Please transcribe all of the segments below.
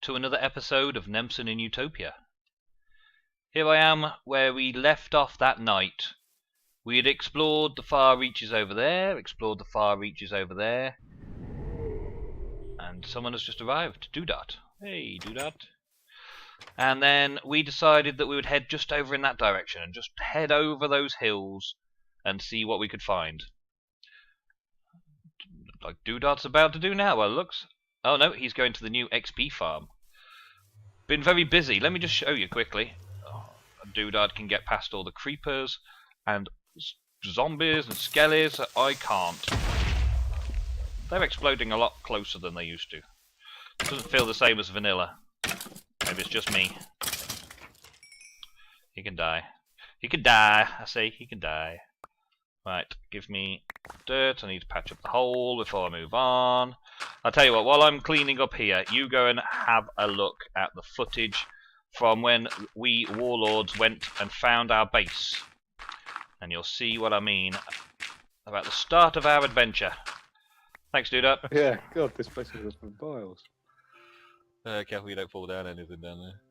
to another episode of Nemsun in Utopia. Here I am where we left off that night. We had explored the far reaches over there, and someone has just arrived. Doodot. Hey, Doodot. And then we decided that we would head just over in that direction and just head over those hills and see what we could find. Like Doodot's about to do now, well, looks. Oh no, he's going to the new XP farm. Been very busy. Let me just show you quickly. Doodad can get past all the creepers and zombies and skellies. I can't. They're exploding a lot closer than they used to. Doesn't feel the same as vanilla. Maybe it's just me. He can die. He can die. I say he can die. Right, give me dirt. I need to patch up the hole before I move on. I'll tell you what, while I'm cleaning up here, you go and have a look at the footage from when we Warlords went and found our base. And you'll see what I mean about the start of our adventure. Thanks, dude. Yeah, God, this place is for miles. Careful you don't fall down anything down there.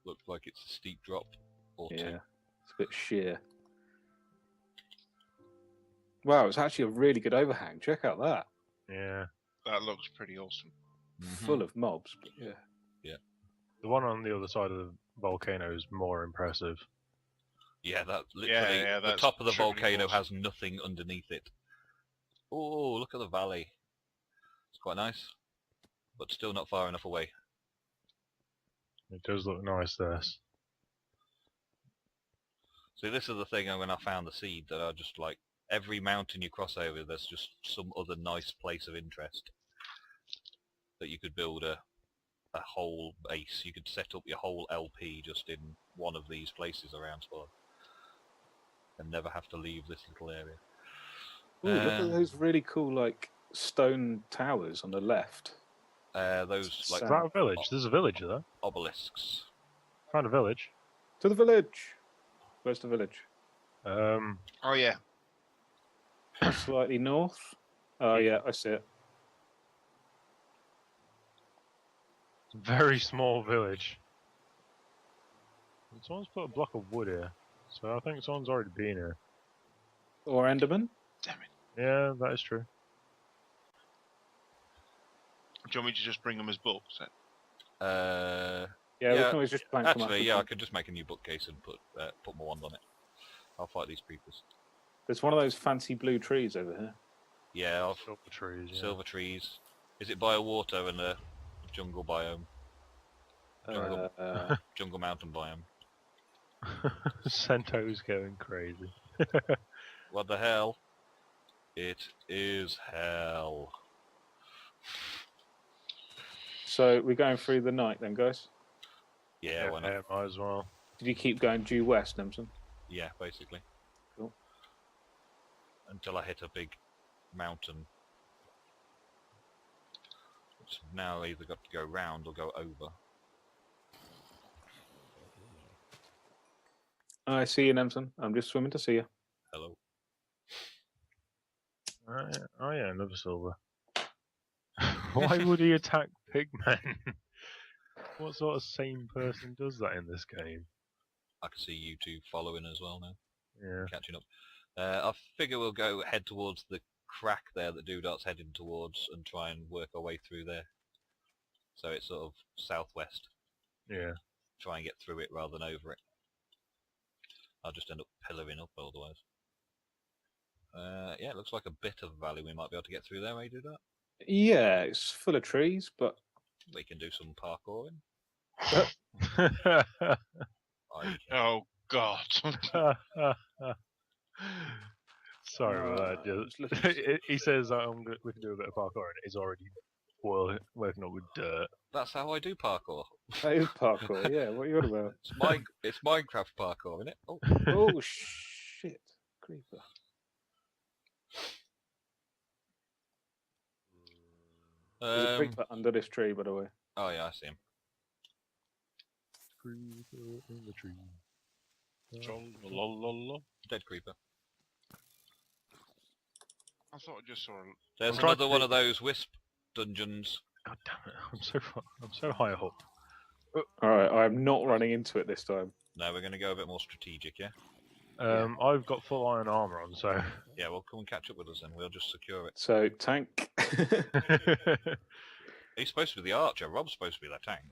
Looks like it's a steep drop. Or two. Yeah, it's a bit sheer. Wow, it's actually a really good overhang. Check out that. Yeah. That looks pretty awesome. Full of mobs, but yeah. Yeah. The one on the other side of the volcano is more impressive. Yeah, that literally the top of the volcano has nothing underneath it. Oh, look at the valley. It's quite nice, but still not far enough away. It does look nice there. See, this is the thing when I found the seed that I just like. Every mountain you cross over, there's just some other nice place of interest that you could build a whole base. You could set up your whole LP just in one of these places around Spawn and never have to leave this little area. Ooh, look at those really cool, like, stone towers on the left. Those like Is that a village? There's a village there. obelisks. Found a village. To the village! Where's the village? Oh yeah. Slightly north. Oh yeah, I see it. Very small village. Someone's put a block of wood here, so I think someone's already been here. Or Enderman? Damn it. Yeah, that is true. Do you want me to just bring them as books? Yeah, we can always just plank them up. Actually, yeah, I could just make a new bookcase and put my wand on it. I'll fight these creepers. There's one of those fancy blue trees over here. Yeah, Silver trees. Yeah. silver trees. Is it by a water and a jungle biome? Jungle mountain biome. Sento's going crazy. What the hell? It is hell. So we're going through the night then, guys? Yeah, why not? Yeah, might as well. Did you keep going due west, Nemsun? Yeah, basically. Cool. Until I hit a big mountain. Which now I either got to go round or go over. I see you, Nemsun. I'm just swimming to see you. Hello. Oh yeah, another silver. Why would he attack pigmen? What sort of sane person does that in this game? I can see you two following as well now. Yeah. Catching up. I figure we'll head towards the crack there that Doodot's heading towards and try and work our way through there. So it's sort of southwest. Yeah. Try and get through it rather than over it. I'll just end up pillaring up otherwise. Yeah, it looks like a bit of a valley we might be able to get through there, eh, Doodot? Yeah, it's full of trees, but... We can do some parkouring. Oh God. Sorry about that. He says we can do a bit of parkour and he's already working up with dirt. That's how I do parkour. That is parkour, yeah. What are you on about? It's Minecraft parkour, isn't it? Oh, Oh, shit. Creeper. There's a creeper under this tree, by the way. Oh yeah, I see him. Creeper in the tree. Dead creeper. I thought I just saw. There's another one of those wisp dungeons God damn it! I'm so high up. Alright, I'm not running into it this time. No, we're going to go a bit more strategic, yeah? I've got full iron armor on, so. Yeah, well, come and catch up with us then. We'll just secure it. So, tank. He's supposed to be the archer. Rob's supposed to be that tank.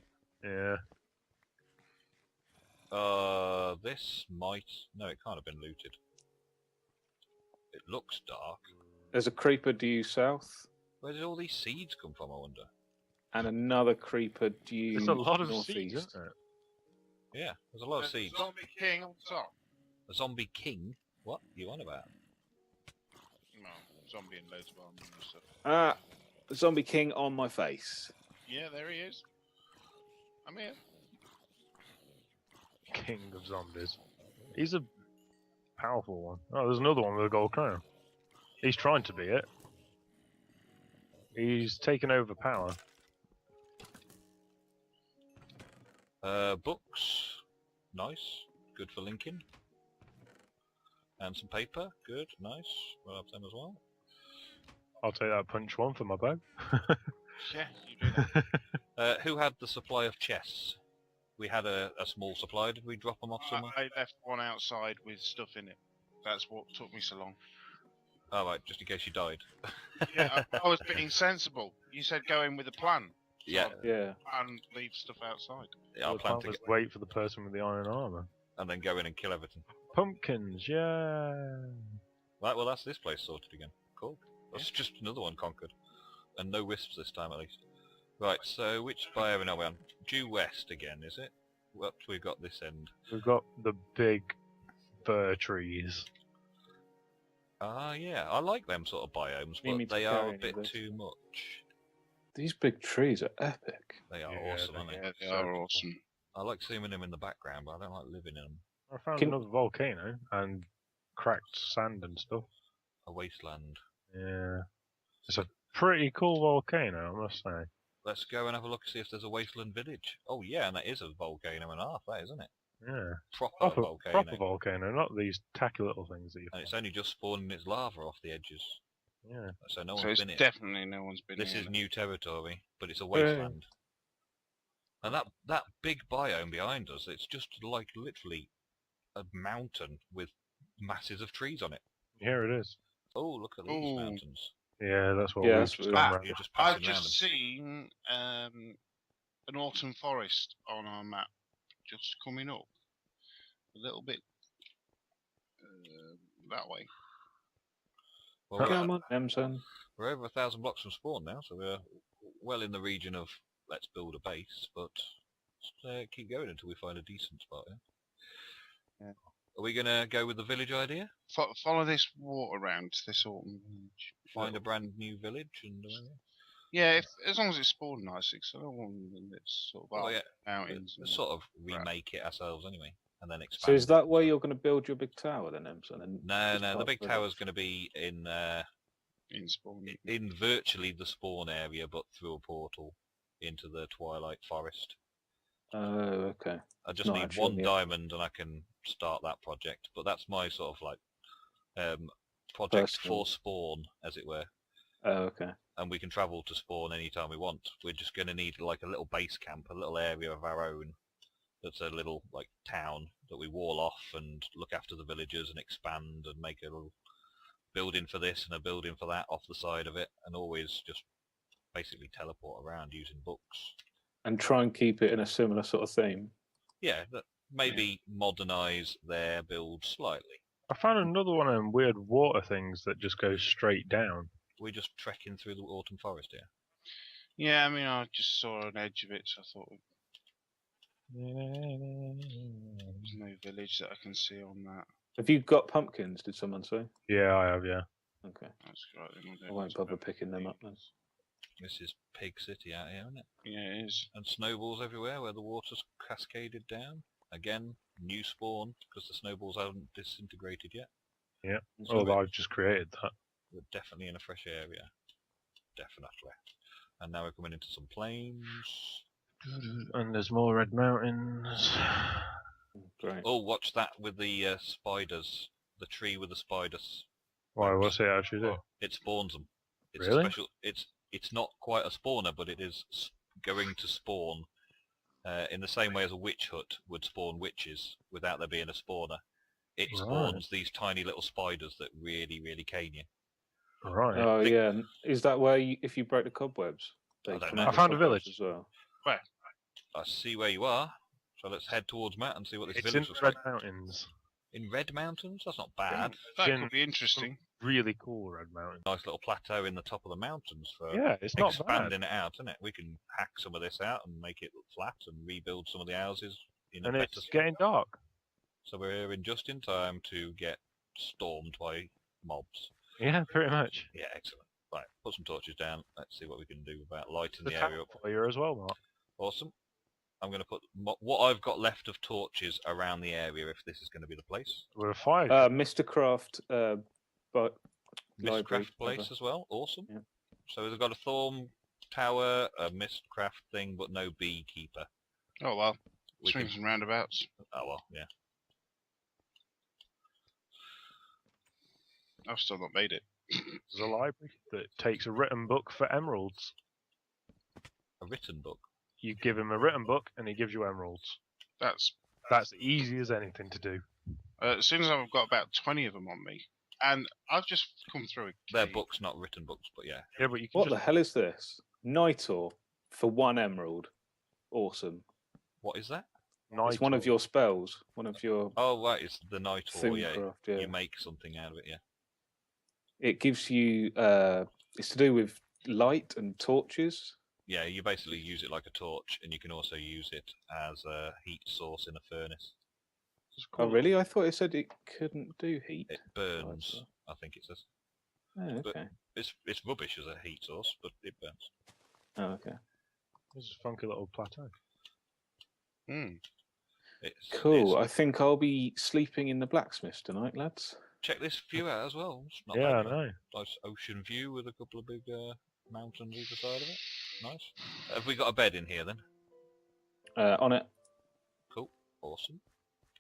Yeah. This might... No, it can't have been looted. It looks dark. There's a creeper due south, Where did all these seeds come from, I wonder? and another creeper due There's a lot of northeast. seeds, isn't there? Yeah, there's a lot of seeds. Zombie King on top. A zombie king? What are you on about? No, zombie and loads of armor and stuff. Ah, zombie king on my face. Yeah, there he is. I'm here. King of zombies. He's a powerful one. Oh, there's another one with a gold crown. He's trying to be it. He's taken over power. Books. Nice. Good for linking. And some paper. Good. Nice. We'll have them as well. I'll take that punch one for my bow. Yeah, you do that. Who had the supply of chests? We had a small supply. Did we drop them off somewhere? I left one outside with stuff in it. That's what took me so long. Oh, right, just in case you died. Yeah, I was being sensible. You said go in with a plan. Yeah. Yeah. And leave stuff outside. Yeah, I'll The plan plan to was get... wait for the person with the iron armor. And then go in and kill everything. Pumpkins, yeah. Right, well that's this place sorted again. Cool. That's just another one conquered. And no wisps this time at least. Right, so which biome are we on? Due west again, is it? What we've got this end? We've got the big fir trees. Ah, yeah, I like them sort of biomes, You need but to they are carry a bit this. too much. These big trees are epic. They are Yeah, awesome, aren't they? Yeah, they So are cool. awesome. I like seeing them in the background, but I don't like living in them. I found Can- another volcano and cracked sand and stuff. A wasteland. Yeah. It's a pretty cool volcano, I must say. Let's go and have a look, see if there's a wasteland village. Oh yeah, and that is a volcano and a half, that isn't it? Yeah. Proper volcano. Proper volcano, not these tacky little things that you And it's find. only just spawning its lava off the edges. Yeah. So no So one's it's been here. definitely no one's been This here. is new territory, but it's a wasteland. And that big biome behind us, it's just like literally a mountain with masses of trees on it. Here it is. Oh, look at these Ooh. mountains. Yeah, that's what Yeah, we've that's just what- gone Ah, round. You're just I've passing around them. just seen an autumn forest on our map just coming up a little bit that way. Well, Come on, Nemsun. we're over 1,000 blocks from spawn now, so we're well in the region of let's build a base, but let's keep going until we find a decent spot, yeah? Yeah. Are we going to go with the village idea? Follow this water around this autumn village. Find a brand new village and... Yeah, as long as it's spawned nicely, because I don't want it's sort of well, up yeah, mountains. we'll and- sort of remake it ourselves anyway, and then expand. So is that where you're going to build your big tower then, Nemsun? And No, just no, the part big of tower's going to be in in spawn. in virtually the spawn area, but through a portal into the Twilight Forest. Oh, okay. I just not need actually one in the- diamond and I can start that project. But that's my sort of like project Personal. for spawn, as it were. Oh, okay. And we can travel to spawn anytime we want. We're just going to need like a little base camp, a little area of our own. That's a little like town that we wall off and look after the villagers and expand and make a little building for this and a building for that off the side of it, and always just basically teleport around using books. And try and keep it in a similar sort of theme. Yeah, that maybe modernise their build slightly. I found another one of them weird water things that just goes straight down. We're just trekking through the autumn forest here. Yeah, I mean, I just saw an edge of it, so I thought there's no village that I can see on that. Have you got pumpkins, did someone say? Yeah, I have, yeah. Okay. That's right. then I won't bother picking them up then. This is Pig City out here, isn't it? Yeah, it is. And snowballs everywhere where the water's cascaded down. Again, new spawn, because the snowballs haven't disintegrated yet. Yeah. So Oh, we're, I've just created that. we're definitely in a fresh area. Definitely. And now we're coming into some plains. And there's more red mountains. Great. Oh, watch that with the spiders. The tree with the spiders. Why, what's it actually do? It spawns them. It's Really? a special. It's it's not quite a spawner, but it is going to spawn in the same way as a witch hut would spawn witches without there being a spawner. It Right. spawns these tiny little spiders that really, really cane you. Right. Oh Big- yeah, and is that where if you break the cobwebs? I They don't come know. out I the found a cobwebs village. as well. I see where you are, so let's head towards Matt and see what this It's in village the looks Red like. Mountains. In Red Mountains? That's not bad. That Jin- could be interesting. Really cool Red Mountain. Nice little plateau in the top of the mountains for Yeah, it's not bad. expanding it out, isn't it? We can hack some of this out and make it look flat and rebuild some of the houses in a And better it's spot. getting dark. So we're here in just in time to get stormed by mobs. Yeah, pretty much. Yeah, excellent. Right, put some torches down. Let's see what we can do about lighting The the area up. fire as well, Mark. Awesome. I'm going to put what I've got left of torches around the area if this is going to be the place. With a fire. Mr. Craft, but library, Mistcraft place whatever. as well. Awesome. Yeah. So we've got a Thorn Tower, a Mistcraft thing, but no beekeeper. Oh well, We swings can- and roundabouts. Oh well, yeah. I've still not made it. There's a library that takes a written book for emeralds. A written book. You give him a written book and he gives you emeralds. That's That's easy as anything to do. as soon as I've got about 20 of them on me, and I've just come through. They're books, not written books, but yeah. Yeah, but you can What the just... hell is this? Nitor for 1 emerald. Awesome. What is that? It's one of your spells. One of your Oh right, it's the Night Or, yeah. Thingcraft, yeah. You make something out of it, yeah. It gives you. It's to do with light and torches. Yeah, you basically use it like a torch, and you can also use it as a heat source in a furnace. Oh, really? I thought it said it couldn't do heat. It burns, I think it says. Oh, but- okay. It's rubbish as a heat source, but it burns. Oh, okay. This is a funky little plateau. Hmm. Cool. I think I'll be sleeping in the blacksmith tonight, lads. Check this view out as well. It's not Yeah, I bad, know. Nice ocean view with a couple of big mountains either side of it. Nice. Have we got a bed in here then? On it. Cool. Awesome.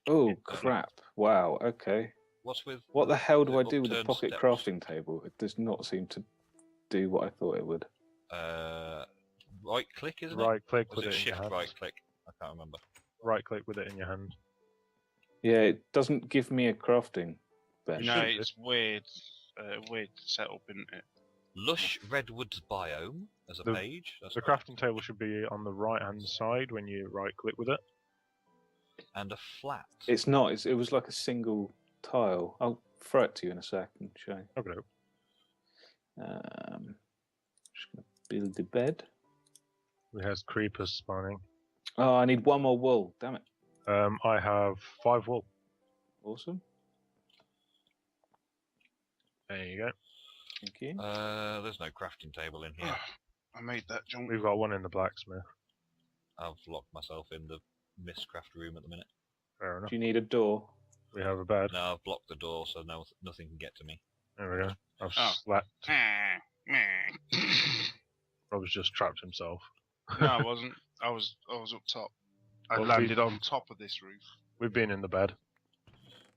Oh, crap. Wow. Okay. What's with... What the hell do the I do with the upturned pocket steps? crafting table? It does not seem to do what I thought it would. Right click, isn't Right click it? Or with is it it in your shift hand. right click? I can't remember. Right click with it in your hand. Yeah, it doesn't give me a crafting bench. No, should do. it's weird. Weird setup, isn't it? Lush Redwoods biome as a The- page. That's The nice. crafting table should be on the right hand side when you right click with it. And a flat. It's not. It was like a single tile. I'll throw it to you in a second. Show you. Okay. Just gonna build the bed. We has creepers spawning. Oh, I need 1 more wool. Damn it. I have 5 wool. Awesome. There you go. Thank you. There's no crafting table in here. I made that jump. We've got one in the blacksmith. I've locked myself in the Mistcraft room at the minute. Fair enough. Do you need a door? We have a bed. No, I've blocked the door so nothing can get to me. There we go. I've Oh. slept. no, Rob's just trapped himself. I wasn't. I was up top. I Well, landed on top of this roof. We've been in the bed.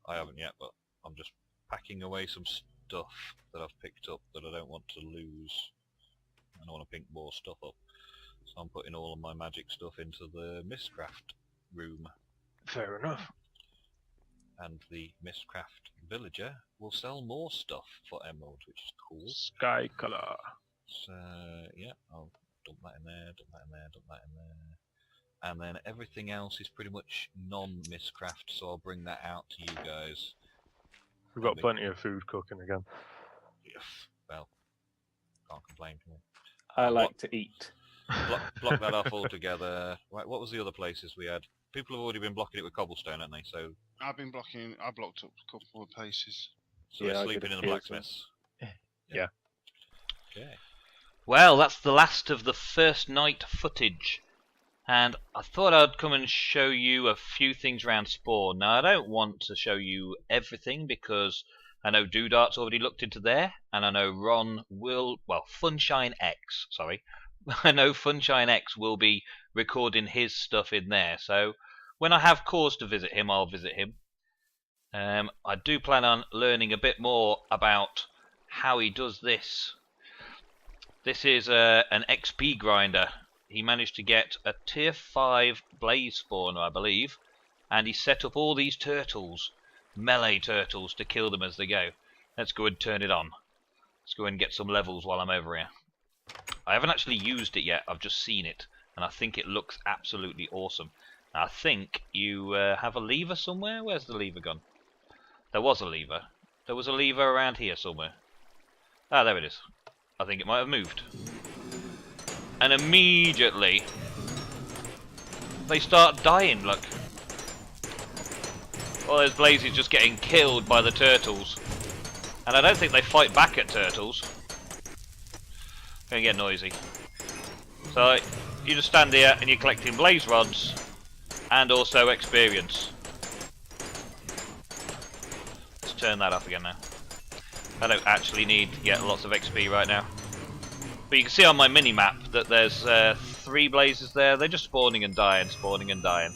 I haven't yet, but I'm just packing away some stuff that I've picked up that I don't want to lose. I don't want to pick more stuff up. So I'm putting all of my magic stuff into the Mistcraft room. Fair enough. And the Mistcraft villager will sell more stuff for emeralds, which is cool. Sky color. So yeah, I'll dump that in there, dump that in there, dump that in there. And then everything else is pretty much non-Mistcraft, so I'll bring that out to you guys. We've got plenty of food cooking again. Yeah, well, can't complain, can we? I like to eat. Block that off altogether. Right, what was the other places we had? People have already been blocking it with cobblestone, haven't they? So, I've been blocking. I blocked up a couple of places. so Yeah, they're I sleeping did in a the few blacksmiths. Yeah. Okay. Well, that's the last of the first night footage. And I thought I'd come and show you a few things around Spawn. Now, I don't want to show you everything because I know Doodart's already looked into there, and I know Ron will, well, Funshine X, sorry. I know Funshine X will be recording his stuff in there, so when I have cause to visit him, I'll visit him. I do plan on learning a bit more about how he does this. This is an XP grinder. He managed to get a tier 5 blaze spawner, I believe, and he set up all these turtles, melee turtles, to kill them as they go. Let's go and turn it on. Let's go and get some levels while I'm over here. I haven't actually used it yet, I've just seen it, and I think it looks absolutely awesome. Now, I think you have a lever somewhere? Where's the lever gone? There was a lever. There was a lever around here somewhere. Ah, there it is. I think it might have moved. And immediately they start dying, look. All those blazes just getting killed by the turtles. And I don't think they fight back at turtles. Gonna get noisy. So you just stand here and you're collecting blaze rods and also experience. Let's turn that off again now. I don't actually need to get lots of XP right now. But you can see on my mini-map that there's 3 blazes there. They're just spawning and dying, spawning and dying.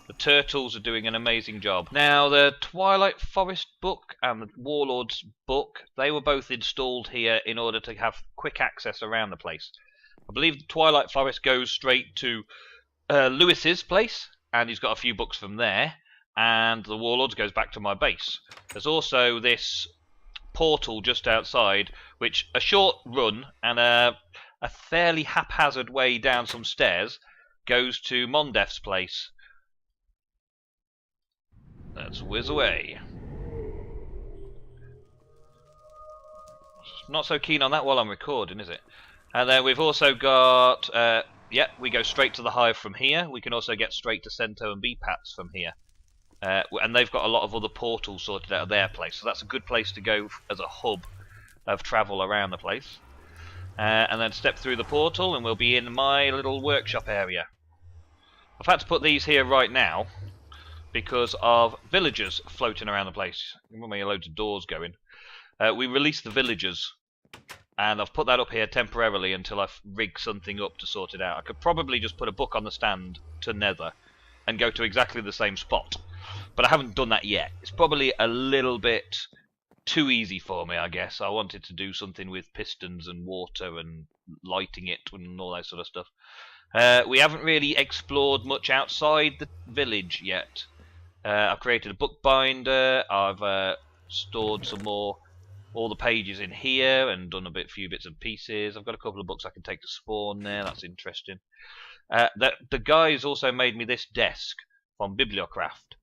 The turtles are doing an amazing job. Now, the Twilight Forest book and the Warlords book, they were both installed here in order to have quick access around the place. I believe the Twilight Forest goes straight to Lewis's place, and he's got a few books from there. And the Warlords goes back to my base. There's also this portal just outside, which a short run and a fairly haphazard way down some stairs goes to Mondef's place. Let's whiz away. Not so keen on that while I'm recording, is it? And then we've also got, yeah, we go straight to the hive from here. We can also get straight to Cento and BPATs from here. And they've got a lot of other portals sorted out of their place, so that's a good place to go as a hub of travel around the place. And then step through the portal and we'll be in my little workshop area. I've had to put these here right now because of villagers floating around the place. Remember, loads of doors going. We released the villagers, and I've put that up here temporarily until I've rigged something up to sort it out. I could probably just put a book on the stand to Nether and go to exactly the same spot, but I haven't done that yet. It's probably a little bit too easy for me, I guess. I wanted to do something with pistons and water and lighting it and all that sort of stuff. We haven't really explored much outside the village yet. I've created a bookbinder. I've stored some more, all the pages in here, and done few bits and pieces. I've got a couple of books I can take to spawn there. That's interesting. The guys also made me this desk from Bibliocraft,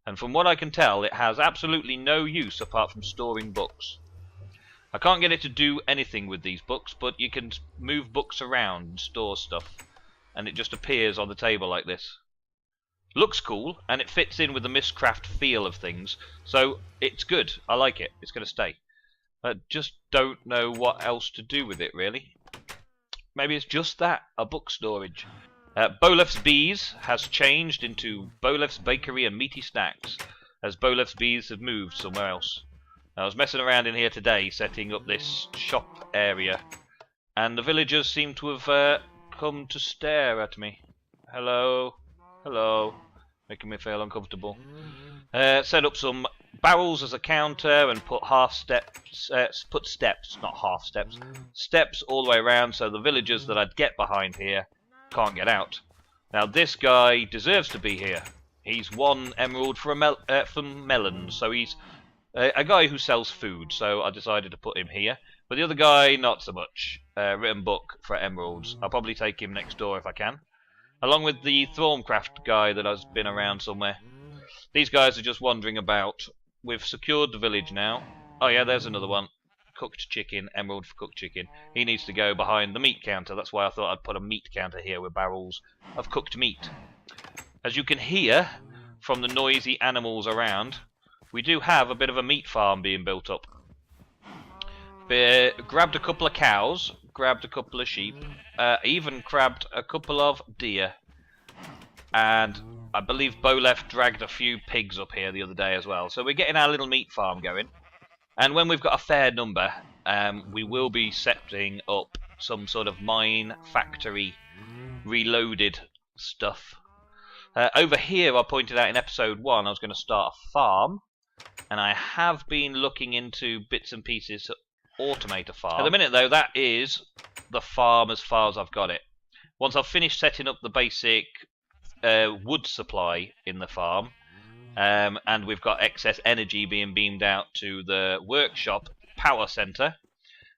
and from what I can tell, it has absolutely no use apart from storing books. I can't get it to do anything with these books, but you can move books around and store stuff, and it just appears on the table like this. Looks cool, and it fits in with the Mistcraft feel of things, so it's good. I like it. It's going to stay. I just don't know what else to do with it, really. Maybe it's just that, a book storage. Bowlef's Bees has changed into Bowlef's Bakery and Meaty Snacks, as Bowlef's Bees have moved somewhere else. I was messing around in here today, setting up this shop area, and the villagers seem to have come to stare at me. Hello? Hello? Making me feel uncomfortable. Set up some barrels as a counter and put steps, not half steps, steps all the way around so the villagers that I'd get behind here can't get out. Now this guy deserves to be here. He's 1 emerald for melons, so he's a guy who sells food, so I decided to put him here. But the other guy, not so much. Written book for emeralds. I'll probably take him next door if I can. Along with the Thorncraft guy that has been around somewhere. These guys are just wandering about. We've secured the village now. Oh yeah, there's another one. Cooked chicken, emerald for cooked chicken. He needs to go behind the meat counter. That's why I thought I'd put a meat counter here with barrels of cooked meat. As you can hear from the noisy animals around, we do have a bit of a meat farm being built up. Grabbed a couple of cows, grabbed a couple of sheep, even grabbed a couple of deer, and I believe Bowlef dragged a few pigs up here the other day as well. So we're getting our little meat farm going, and when we've got a fair number, we will be setting up some sort of mine factory reloaded stuff. Over here I pointed out in episode 1 I was going to start a farm, and I have been looking into bits and pieces automate a farm. At the minute, though, that is the farm as far as I've got it. Once I've finished setting up the basic wood supply in the farm, and we've got excess energy being beamed out to the workshop power center,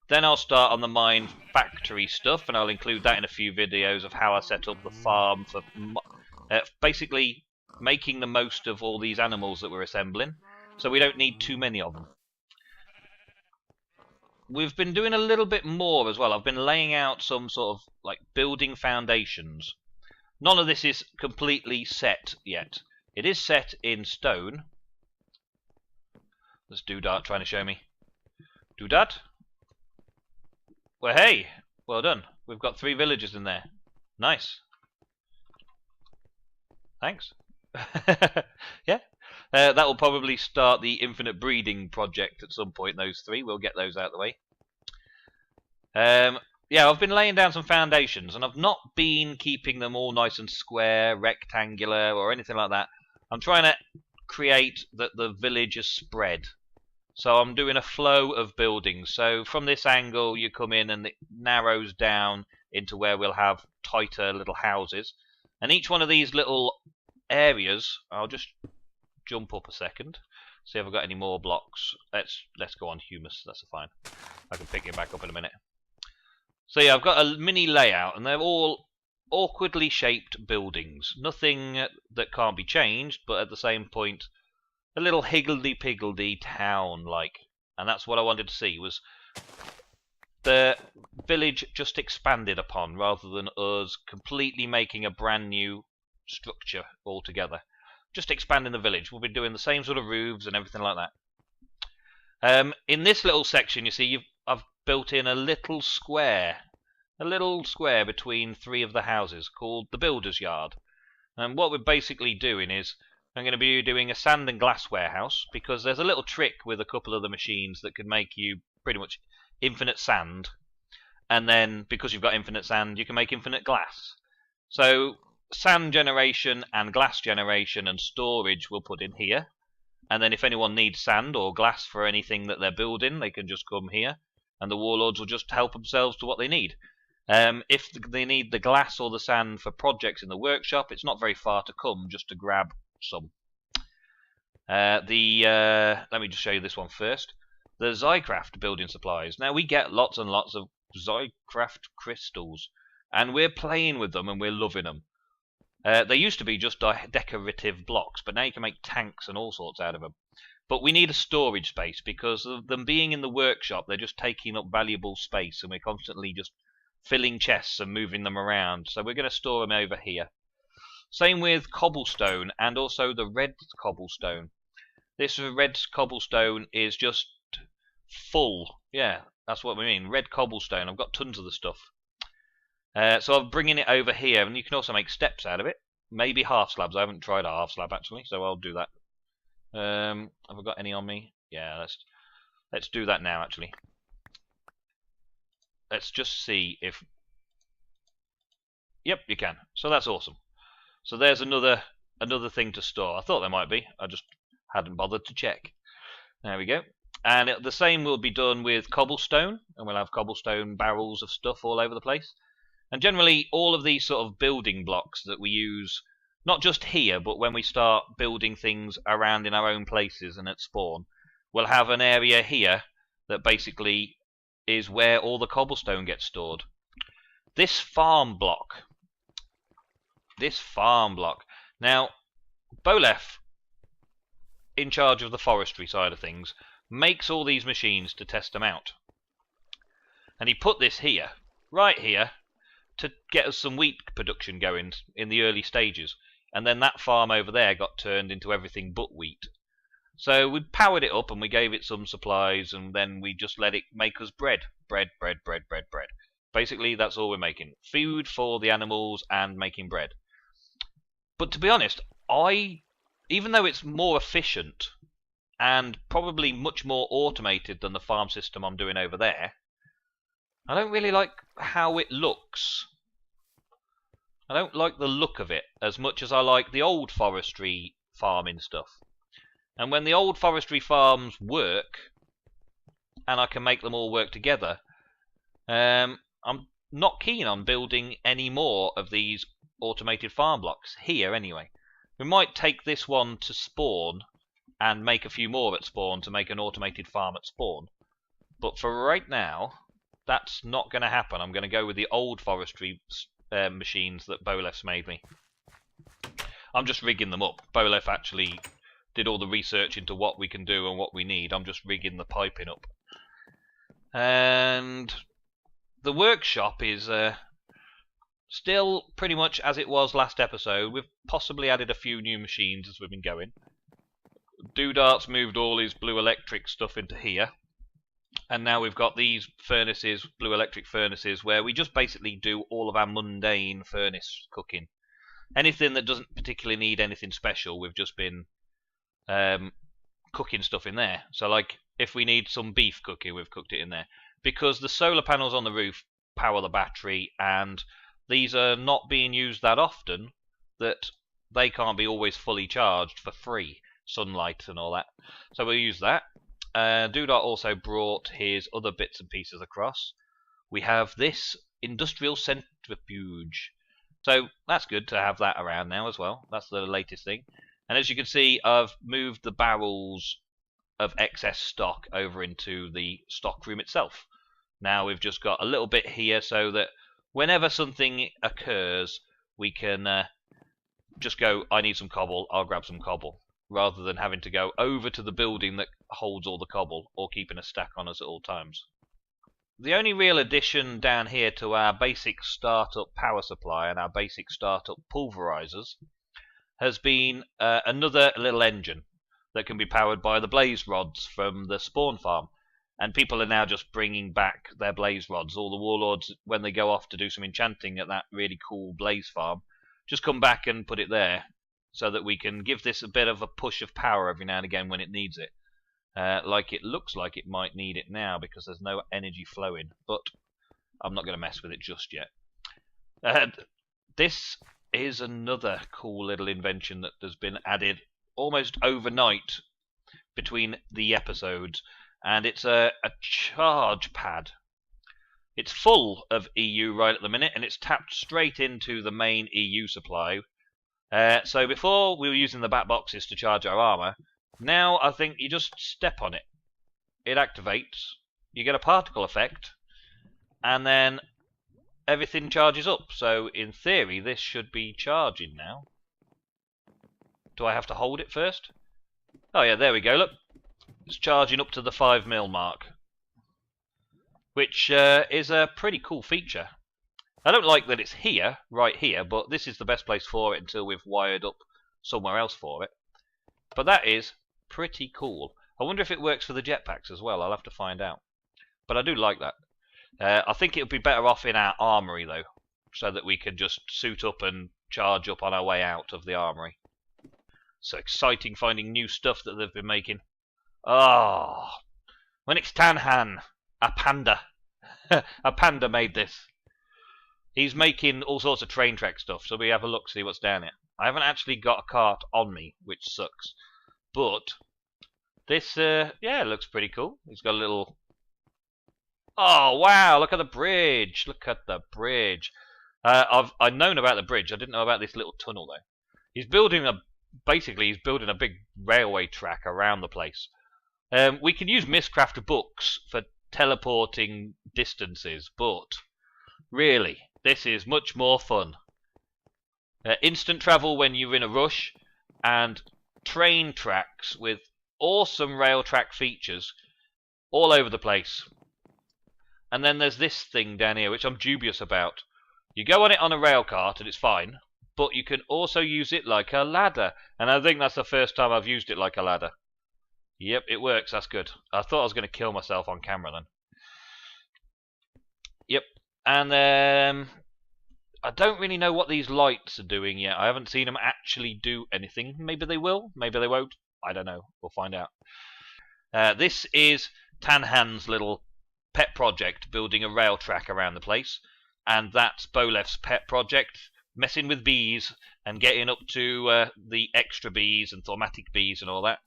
then I'll start on the mine factory stuff, and I'll include that in a few videos of how I set up the farm for basically making the most of all these animals that we're assembling, so we don't need too many of them. We've been doing a little bit more as well. I've been laying out some sort of like building foundations. None of this is completely set yet. It is set in stone. There's Doodart trying to show me. Doodart? Well, hey! Well done. We've got 3 villagers in there. Nice. Thanks. Yeah. That will probably start the infinite breeding project at some point, those 3. We'll get those out of the way. Yeah, I've been laying down some foundations, and I've not been keeping them all nice and square, rectangular, or anything like that. I'm trying to create that the village is spread. So I'm doing a flow of buildings. So from this angle, you come in and it narrows down into where we'll have tighter little houses. And each one of these little areas, I'll just jump up a second, see if I've got any more blocks. Let's go on humus, that's fine. I can pick it back up in a minute. So yeah, I've got a mini layout, and they're all awkwardly shaped buildings. Nothing that can't be changed, but at the same point, a little higgledy-piggledy town-like. And that's what I wanted to see, was the village just expanded upon, rather than us completely making a brand new structure altogether. Just expanding the village. We'll be doing the same sort of roofs and everything like that. In this little section, you see, I've built in a little square between 3 of the houses called the Builder's Yard. And what we're basically doing is, I'm going to be doing a sand and glass warehouse, because there's a little trick with a couple of the machines that can make you pretty much infinite sand. And then, because you've got infinite sand, you can make infinite glass. So sand generation and glass generation and storage we'll put in here, and then if anyone needs sand or glass for anything that they're building, they can just come here, and the Warlords will just help themselves to what they need. If they need the glass or the sand for projects in the workshop, it's not very far to come just to grab some. Let me just show you this one first. The Zycraft building supplies. Now we get lots and lots of Zycraft crystals, and we're playing with them and we're loving them. They used to be just decorative blocks, but now you can make tanks and all sorts out of them. But we need a storage space, because of them being in the workshop, they're just taking up valuable space, and we're constantly just filling chests and moving them around. So we're going to store them over here. Same with cobblestone, and also the red cobblestone. This red cobblestone is just full. Yeah, that's what we mean. Red cobblestone. I've got tons of the stuff. So I'm bringing it over here, and you can also make steps out of it. Maybe half slabs. I haven't tried a half slab actually, so I'll do that. Have I got any on me? Yeah, let's do that now actually. Let's just see if... Yep, you can. So that's awesome. So there's another thing to store. I thought there might be. I just hadn't bothered to check. There we go. And the same will be done with cobblestone, and we'll have cobblestone barrels of stuff all over the place. And generally, all of these sort of building blocks that we use, not just here, but when we start building things around in our own places and at spawn, we'll have an area here that basically is where all the cobblestone gets stored. This farm block. Now, Bowlef, in charge of the forestry side of things, makes all these machines to test them out. And he put this here, right here, to get us some wheat production going in the early stages. And then that farm over there got turned into everything but wheat. So we powered it up and we gave it some supplies, and then we just let it make us bread. Bread. Basically, that's all we're making. Food for the animals and making bread. But to be honest, even though it's more efficient and probably much more automated than the farm system I'm doing over there, I don't really like how it looks. I don't like the look of it as much as I like the old forestry farming stuff. And when the old forestry farms work, and I can make them all work together, I'm not keen on building any more of these automated farm blocks here anyway. We might take this one to spawn and make a few more at spawn to make an automated farm at spawn. But for right now, that's not going to happen. I'm going to go with the old forestry machines that Bowlef's made me. I'm just rigging them up. Bowlef actually did all the research into what we can do and what we need. I'm just rigging the piping up. And the workshop is still pretty much as it was last episode. We've possibly added a few new machines as we've been going. Doodart's moved all his blue electric stuff into here. And now we've got these furnaces, blue electric furnaces, where we just basically do all of our mundane furnace cooking. Anything that doesn't particularly need anything special, we've just been cooking stuff in there. So like, if we need some beef cooking, we've cooked it in there. Because the solar panels on the roof power the battery, and these are not being used that often, that they can't be always fully charged for free. Sunlight and all that. So we'll use that. Doodart also brought his other bits and pieces across. We have this industrial centrifuge. So that's good to have that around now as well. That's the latest thing. And as you can see, I've moved the barrels of excess stock over into the stock room itself. Now we've just got a little bit here so that whenever something occurs, we can just go, I need some cobble, I'll grab some cobble, rather than having to go over to the building that holds all the cobble or keeping a stack on us at all times. The only real addition down here to our basic startup power supply and our basic startup pulverizers has been another little engine that can be powered by the blaze rods from the spawn farm. And people are now just bringing back their blaze rods. All the warlords, when they go off to do some enchanting at that really cool blaze farm, just come back and put it there, so that we can give this a bit of a push of power every now and again when it needs it. Like it looks like it might need it now because there's no energy flowing, but I'm not going to mess with it just yet. This is another cool little invention that has been added almost overnight between the episodes, and it's a charge pad. It's full of EU right at the minute, and it's tapped straight into the main EU supply. So before we were using the back boxes to charge our armor, now I think you just step on it. It activates, you get a particle effect, and then everything charges up. So in theory this should be charging now. Do I have to hold it first? Oh yeah, there we go, look. It's charging up to the 5 mil mark, which is a pretty cool feature. I don't like that it's here, right here, but this is the best place for it until we've wired up somewhere else for it. But that is pretty cool. I wonder if it works for the jetpacks as well. I'll have to find out. But I do like that. I think it would be better off in our armory, though, so that we can just suit up and charge up on our way out of the armory. So exciting finding new stuff that they've been making. Oh, WNxTanhan, a panda. A panda made this. He's making all sorts of train track stuff, so we have a look, see what's down here. I haven't actually got a cart on me, which sucks. But this, yeah, it looks pretty cool. He's got a little... Oh, wow, look at the bridge. Look at the bridge. I've known about the bridge. I didn't know about this little tunnel, though. He's building a... Basically, he's building a big railway track around the place. We can use Mistcraft books for teleporting distances, but really, this is much more fun. Instant travel when you're in a rush, and train tracks with awesome rail track features all over the place. And then there's this thing down here, which I'm dubious about. You go on it on a rail cart and it's fine, but you can also use it like a ladder. And I think that's the first time I've used it like a ladder. Yep, it works, that's good. I thought I was going to kill myself on camera then. Yep, and I don't really know what these lights are doing yet. I haven't seen them actually do anything. Maybe they will, maybe they won't. I don't know, we'll find out. This is Tanhan's little pet project, building a rail track around the place. And that's Bowlef's pet project, messing with bees and getting up to the extra bees and thaumatic bees and all that.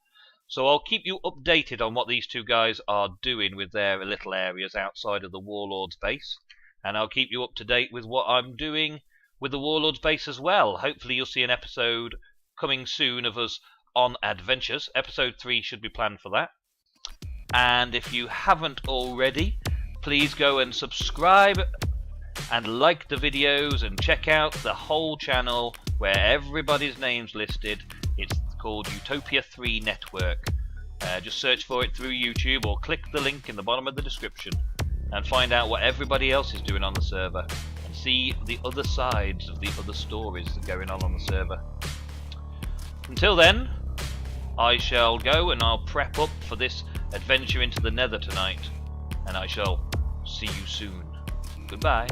So I'll keep you updated on what these two guys are doing with their little areas outside of the Warlords base. And I'll keep you up to date with what I'm doing with the Warlords base as well. Hopefully you'll see an episode coming soon of us on adventures. Episode 3 should be planned for that. And if you haven't already, please go and subscribe and like the videos and check out the whole channel where everybody's name's listed. It's called Utopia³ Network. Just search for it through YouTube or click the link in the bottom of the description and find out what everybody else is doing on the server and see the other sides of the other stories that are going on the server. Until then, I shall go and I'll prep up for this adventure into the Nether tonight, and I shall see you soon. Goodbye.